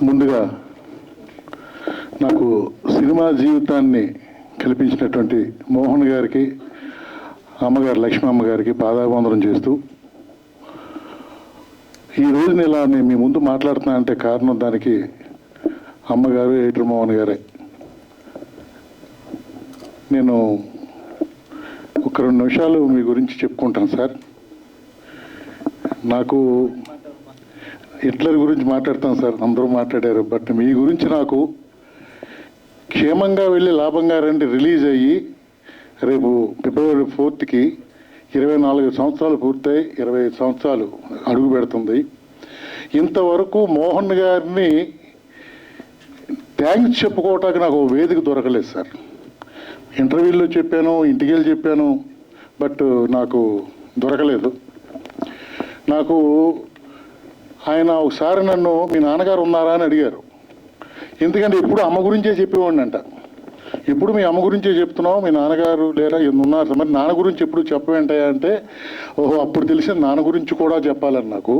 ముందుగా నాకు సినిమా జీవితాన్ని కల్పించినటువంటి మోహన్ గారికి, అమ్మగారు లక్ష్మీ అమ్మగారికి పాదాభివందనం చేస్తూ, ఈ రోజున ఇలా నేను మీ ముందు మాట్లాడుతున్నా అంటే కారణం దానికి అమ్మగారు ఎయిటర్ మోహన్ గారే. నేను ఒక 2 నిమిషాలు మీ గురించి చెప్పుకుంటాను సార్. నాకు హిట్లర్ గురించి మాట్లాడతాను సార్, అందరూ మాట్లాడారు. బట్ మీ గురించి నాకు క్షేమంగా వెళ్ళి లాభంగా రండి రిలీజ్ అయ్యి రేపు ఫిబ్రవరి 4కి 24 సంవత్సరాలు పూర్తయి 25 సంవత్సరాలు అడుగు పెడుతుంది. ఇంతవరకు మోహన్ గారిని థ్యాంక్స్ చెప్పుకోవటానికి నాకు వేదిక దొరకలేదు సార్. ఇంటర్వ్యూల్లో చెప్పాను, ఇంటికి వెళ్ళి చెప్పాను, బట్ నాకు దొరకలేదు. నాకు ఆయన ఒకసారి నన్ను మీ నాన్నగారు ఉన్నారా అని అడిగారు. ఎందుకంటే ఎప్పుడు అమ్మ గురించే చెప్పేవాడిని అంట. ఎప్పుడు మీ అమ్మ గురించే చెప్తున్నావు, మీ నాన్నగారు లేరా ఉన్నారు, మరి నాన్న గురించి ఎప్పుడు చెప్పవేంటాయా అంటే, ఓహో అప్పుడు తెలిసిన నాన్న గురించి కూడా చెప్పాలని నాకు.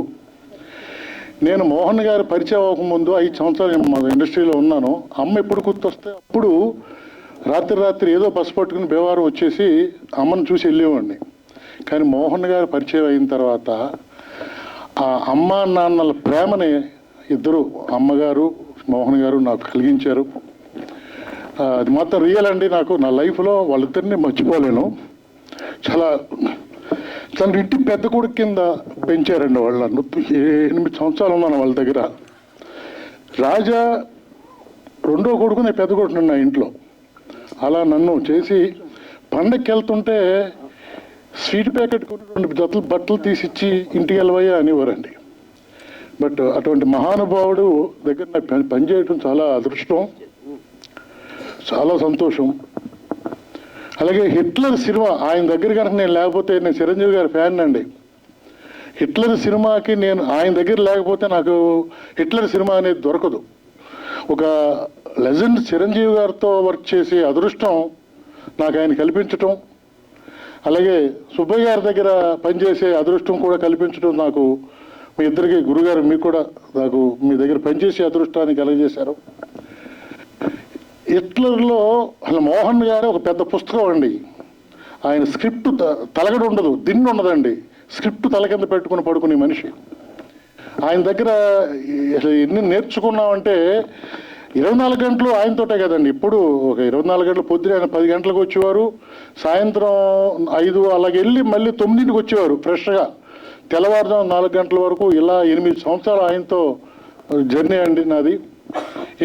నేను మోహన్ గారు పరిచయం అవ్వకముందు 5 సంవత్సరాలు మా ఇండస్ట్రీలో ఉన్నాను. అమ్మ ఎప్పుడు గుర్తొస్తే అప్పుడు రాత్రి ఏదో బస్సు పట్టుకుని బేవారం వచ్చేసి అమ్మను చూసి వెళ్ళేవాడిని. కానీ మోహన్ గారు పరిచయం అయిన తర్వాత ఆ అమ్మ నాన్నల ప్రేమని ఇద్దరు అమ్మగారు మోహన్ గారు నాకు కలిగించారు. అది మాత్రం రియల్ అండి. నాకు నా లైఫ్లో వాళ్ళిద్దరిని మర్చిపోలేను. చాలా తన ఇంటి పెద్ద కొడుకు కింద పెంచారండి వాళ్ళు. 8 సంవత్సరాలు ఉన్నాను వాళ్ళ దగ్గర. రాజా రెండో కొడుకు, నేను పెద్ద కొడుకు నా ఇంట్లో. అలా నన్ను చేసి పండగకి వెళ్తుంటే స్వీట్ ప్యాకెట్ కొని 2 జతలు బట్టలు తీసిచ్చి ఇంటికి వెళ్ళవయ్యా అనేవారండి. బట్ అటువంటి మహానుభావుడు దగ్గర నాకు పనిచేయడం చాలా అదృష్టం, చాలా సంతోషం. అలాగే హిట్లర్ సినిమా ఆయన దగ్గర కనుక నేను లేకపోతే, నేను చిరంజీవి గారి ఫ్యాన్ అండి. హిట్లర్ సినిమాకి నేను ఆయన దగ్గర లేకపోతే నాకు హిట్లర్ సినిమా అనేది దొరకదు. ఒక లెజెండ్ చిరంజీవి గారితో వర్క్ చేసే అదృష్టం నాకు ఆయన కల్పించటం, అలాగే సుబ్బయ్య గారి దగ్గర పనిచేసే అదృష్టం కూడా కల్పించడం నాకు, మీ ఇద్దరికి గురుగారు మీకు కూడా నాకు మీ దగ్గర పనిచేసే అదృష్టాన్ని కలగజేశారు. హిట్లర్లో అసలు మోహన్ గారు ఒక పెద్ద పుస్తకం అండి. ఆయన స్క్రిప్ట్ తలగడ ఉండదు, దిండు ఉండదండి. స్క్రిప్ట్ తల కింద పెట్టుకుని పడుకునే మనిషి. ఆయన దగ్గర ఎన్ని నేర్చుకున్నామంటే 24 గంటలు ఆయనతోటే కదండి. ఇప్పుడు ఒక 24 గంటలు పొద్దున ఆయన 10 గంటలకు వచ్చేవారు, సాయంత్రం 5 అలాగే వెళ్ళి మళ్ళీ 9కి వచ్చేవారు ఫ్రెష్గా. తెల్లవారుజాము 4 గంటల వరకు ఇలా 8 సంవత్సరాలు ఆయనతో జర్నీ అండి నాది.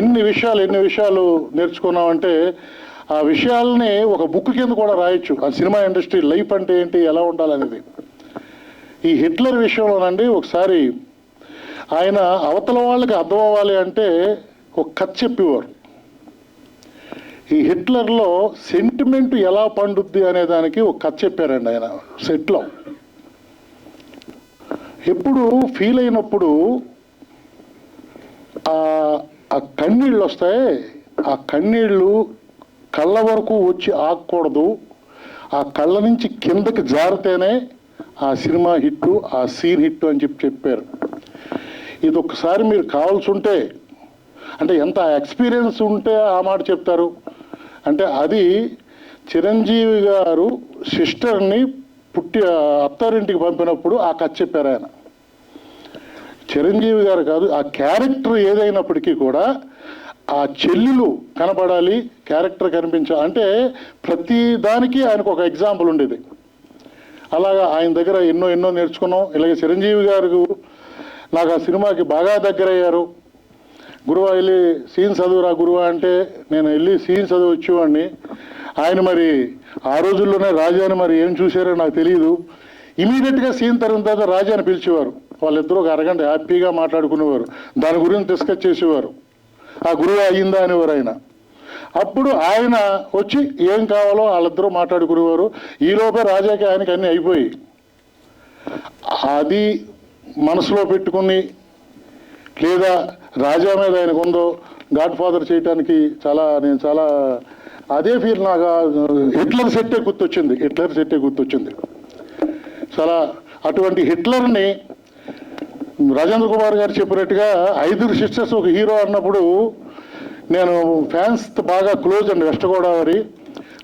ఎన్ని విషయాలు నేర్చుకున్నామంటే ఆ విషయాలని ఒక బుక్ కింద కూడా రాయొచ్చు. ఆ సినిమా ఇండస్ట్రీ లైఫ్ అంటే ఏంటి, ఎలా ఉండాలనేది. ఈ హిట్లర్ విషయంలోనండి ఒకసారి ఆయన అవతల వాళ్ళకి అర్థం అవ్వాలి అంటే ఒక కథ చెప్పేవారు. ఈ హిట్లర్లో సెంటిమెంట్ ఎలా పండుద్ది అనే దానికి ఒక కథ చెప్పారండి ఆయన సెట్లో. ఎప్పుడు ఫీల్ అయినప్పుడు ఆ కన్నీళ్ళు వస్తాయి, ఆ కన్నీళ్ళు కళ్ళ వరకు వచ్చి ఆగకూడదు, ఆ కళ్ళ నుంచి కిందకి జారితేనే ఆ సినిమా హిట్టు, ఆ సీన్ హిట్టు అని చెప్పారు. ఇది ఒక్కసారి మీరు కావాల్సి ఉంటే, అంటే ఎంత ఎక్స్పీరియన్స్ ఉంటే ఆ మాట చెప్తారు అంటే, అది చిరంజీవి గారు సిస్టర్ని అత్తారింటికి పంపినప్పుడు ఆ కథ చెప్పారు ఆయన. చిరంజీవి గారు కాదు, ఆ క్యారెక్టర్ ఏదైనప్పటికీ కూడా ఆ చెల్లెలు కనపడాలి, క్యారెక్టర్ కనిపించాలి అంటే ప్రతి దానికి ఆయనకు ఒక ఎగ్జాంపుల్ ఉండేది. అలాగా ఆయన దగ్గర ఎన్నో నేర్చుకున్నాం. ఇలాగే చిరంజీవి గారు నాకు ఆ సినిమాకి బాగా దగ్గరయ్యారు. గురువా వెళ్ళి సీన్ చదువురా గురువా అంటే నేను వెళ్ళి సీన్ చదువు వచ్చేవాడిని. ఆయన మరి ఆ రోజుల్లోనే రాజాని మరి ఏం చూశారో నాకు తెలియదు. ఇమీడియట్గా సీన్ తరిగిన తర్వాత రాజాని పిలిచేవారు. వాళ్ళిద్దరూ ఒక అరగంట హ్యాపీగా మాట్లాడుకునేవారు, దాని గురించి డిస్కస్ చేసేవారు. ఆ గురువు అయ్యిందా అనేవారు ఆయన. అప్పుడు ఆయన వచ్చి ఏం కావాలో వాళ్ళిద్దరూ మాట్లాడుకునేవారు. ఈలోపే రాజాకి ఆయనకి అన్నీ అయిపోయి, అది మనసులో పెట్టుకుని లేదా రాజా మీద ఆయనకు ఉందో గాడ్ ఫాదర్ చేయడానికి నేను చాలా అదే ఫీల్. నాకు హిట్లర్ సెట్టే గుర్తొచ్చింది. చాలా అటువంటి హిట్లర్ని రాజేంద్ర కుమార్ గారు చెప్పినట్టుగా 5 సిస్టర్స్ ఒక హీరో అన్నప్పుడు నేను ఫ్యాన్స్ బాగా క్లోజ్ అండి. వెస్ట్ గోదావరి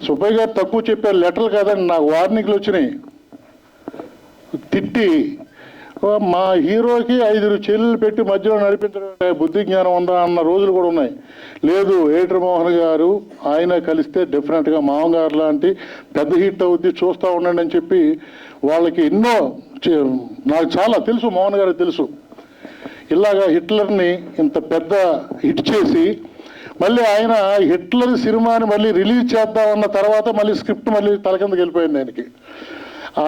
సుబ్బయ్య గారు తక్కువ చెప్పారు, లెటర్లు కాదండి, నాకు వార్నింగ్లు వచ్చినాయి. తిట్టి మా హీరోకి 5 చెల్లెలు పెట్టి మధ్యలో నడిపించడం బుద్ధి జ్ఞానం ఉందా అన్న రోజులు కూడా ఉన్నాయి. లేదు, ఏటర్ మోహన్ గారు ఆయన కలిస్తే డెఫినెట్గా మామగారు లాంటి పెద్ద హిట్ అవుద్ది, చూస్తూ ఉండండి అని చెప్పి వాళ్ళకి ఎన్నో నాకు చాలా తెలుసు, మోహన్ గారికి తెలుసు. ఇలాగా హిట్లర్ని ఇంత పెద్ద హిట్ చేసి మళ్ళీ ఆయన హిట్లర్ సినిమాని మళ్ళీ రిలీజ్ చేద్దామన్న తర్వాత మళ్ళీ స్క్రిప్ట్ మళ్ళీ తలకిందకి వెళ్ళిపోయింది ఆయనకి.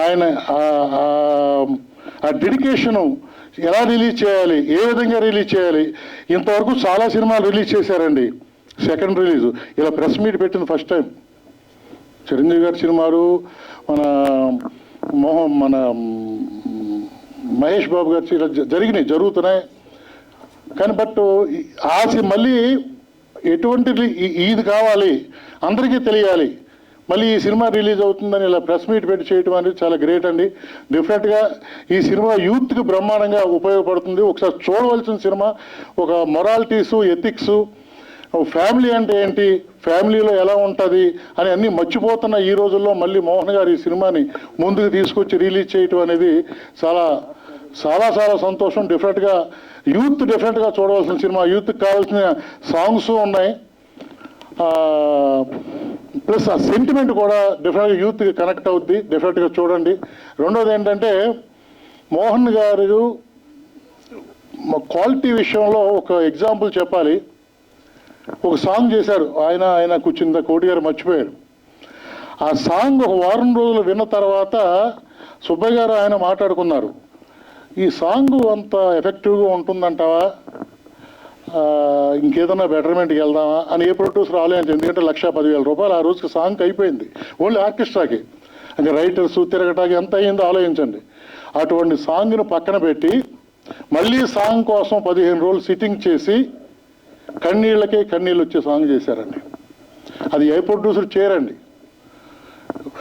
ఆయన ఆ డెడికేషను ఎలా రిలీజ్ చేయాలి, ఏ విధంగా రిలీజ్ చేయాలి. ఇంతవరకు చాలా సినిమాలు రిలీజ్ చేశారండి, సెకండ్ రిలీజ్ ఇలా ప్రెస్ మీట్ పెట్టింది ఫస్ట్ టైం. చిరంజీవి గారి సినిమాలు, మన మహేష్ బాబు గారి ఇలా జరుగుతున్నాయి. కానీ బట్ మళ్ళీ ఎటువంటి ఇది కావాలి, అందరికీ తెలియాలి, మళ్ళీ ఈ సినిమా రిలీజ్ అవుతుందని ఇలా ప్రెస్ మీట్ పెట్టి చేయడం అనేది చాలా గ్రేట్ అండి. డెఫినెట్గా ఈ సినిమా యూత్కి బ్రహ్మాండంగా ఉపయోగపడుతుంది. ఒకసారి చూడవలసిన సినిమా. ఒక మొరాలిటీసు, ఎథిక్సు, ఫ్యామిలీ అంటే ఏంటి, ఫ్యామిలీలో ఎలా ఉంటుంది అని అన్నీ మర్చిపోతున్న ఈ రోజుల్లో మళ్ళీ మోహన్ గారు ఈ సినిమాని ముందుకు తీసుకొచ్చి రిలీజ్ చేయటం అనేది చాలా చాలా చాలా సంతోషం. డెఫినెట్గా యూత్ డెఫినెట్గా చూడవలసిన సినిమా. యూత్కి కావాల్సిన సాంగ్స్ ఉన్నాయి, ప్లస్ ఆ సెంటిమెంట్ కూడా డెఫినెట్గా యూత్కి కనెక్ట్ అవుద్ది. డెఫినెట్గా చూడండి. రెండోది ఏంటంటే మోహన్ గారు క్వాలిటీ విషయంలో ఒక ఎగ్జాంపుల్ చెప్పాలి. ఒక సాంగ్ చేశారు ఆయన కూర్చుందా కోటి గారు మర్చిపోయారు. ఆ సాంగ్ ఒక వారం రోజులు విన్న తర్వాత సుబ్బయ్య గారు ఆయన మాట్లాడుకున్నారు, ఈ సాంగ్ అంత ఎఫెక్టివ్గా ఉంటుందంటావా, ఇంకేదన్నా బెటర్మెంట్కి వెళ్దామా అని ఏ ప్రొడ్యూసర్ ఆలోచించారు. ఎందుకంటే 1,10,000 రూపాయలు ఆ రోజుకి సాంగ్ అయిపోయింది, ఓన్లీ ఆర్కెస్ట్రాకి. ఇంకా రైటర్స్ తిరగటానికి ఎంత అయ్యిందో ఆలోచించండి. అటువంటి సాంగ్ను పక్కన పెట్టి మళ్ళీ సాంగ్ కోసం 15 రోజులు సిట్టింగ్ చేసి కన్నీళ్ళకే కన్నీళ్ళు వచ్చే సాంగ్ చేశారండి. అది ఏ ప్రొడ్యూసర్ చేయరండి.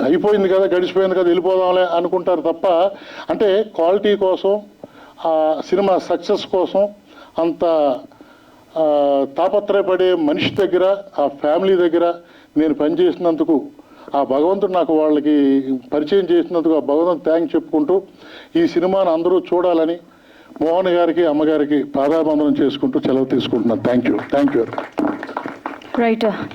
అయిపోయింది కదా, గడిచిపోయింది కదా, వెళ్ళిపోదాంలే అనుకుంటారు తప్ప, అంటే క్వాలిటీ కోసం, ఆ సినిమా సక్సెస్ కోసం అంత తాపత్రయపడే మనిషి దగ్గర, ఆ ఫ్యామిలీ దగ్గర నేను పనిచేసినందుకు ఆ భగవంతుడు నాకు వాళ్ళకి పరిచయం చేసినందుకు ఆ భగవంతుడు థ్యాంక్స్ చెప్పుకుంటూ ఈ సినిమాను అందరూ చూడాలని మోహన్ గారికి, అమ్మగారికి పాదాబంధనం చేసుకుంటూ సెలవు తీసుకుంటున్నాను. Thank you. రైట్.